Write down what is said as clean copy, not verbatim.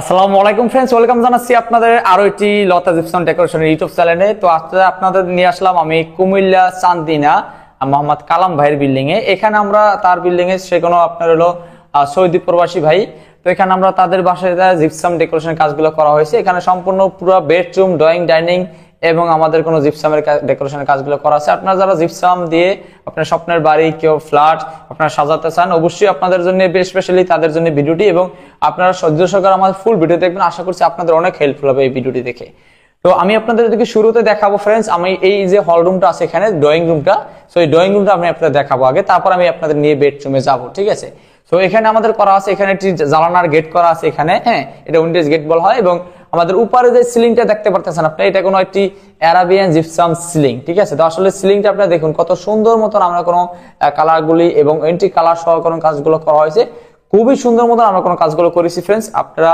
আসসালামু আলাইকুম friends, welcome জানাচ্ছি আপনাদের আরো একটি লতা জিপসাম ডেকোরেশনের ইউটিউব চ্যানেলে। তো আজকে আপনাদের নিয়ে আসলাম আমি কুমিল্লা চান্দিনা মোহাম্মদ কালাম ভাইয়ের বিল্ডিং এ। এখানে আমরা তার বিল্ডিং এ সে কোনো আপনার হলো সৌদি প্রবাসী ভাই। তো এখানে আমরা তাদের বাসায় জিপসাম ডেকোরেশনের কাজগুলো করা হয়েছে। এখানে সম্পূর্ণ পুরো বেডরুম, ড্রয়িং, ডাইনিং এবং আমাদের কোনো জিপসামের ডেকোরেশনের কাজগুলো করা আছে। আপনারা যারা জিপসাম দিয়ে আপনার স্বপ্নের বাড়ি, কেউ ফ্ল্যাট আপনারা সাজাতে চান, অবশ্যই আপনাদের জন্য স্পেশালি তাদের জন্য ভিডিওটি, এবং আপনারা সহ্য সহকারে আমাদের ফুল ভিডিও দেখবেন। আশা করছি আপনাদের অনেক হেল্পফুল হবে এই ভিডিওটি দেখে। তো আমি আপনাদেরকে শুরুতে দেখাবো ফ্রেন্ডস, আমি এই যে হল রুমটা আছে এখানে ড্রয়িং রুমটা, সো এই ড্রয়িং রুমটা আমি আপনাদের দেখাবো আগে, তারপর আমি আপনাদের নিয়ে বেডরুমে যাব, ঠিক আছে? তো এখানে আমাদের করা আছে, এখানে একটি জানালার গেট করা আছে এখানে, হ্যাঁ, এটা উইন্ডোজ গেট বলা হয়। এবং আমাদের উপরে যে সিলিংটা দেখতে পারতেছেন আপনি, এটা কোনো একটি আরাবিয়ান জিপসাম সিলিং, ঠিক আছে? তো আসলে সিলিংটা আপনারা দেখুন কত সুন্দর মতন আমরা কোনো কালারগুলি এবং এন্টি কালার সহ কোনো কাজগুলো করা হয়েছে, খুবই সুন্দর মতন আমরা কোনো কাজগুলো করেছি ফ্রেন্ডস। আপনারা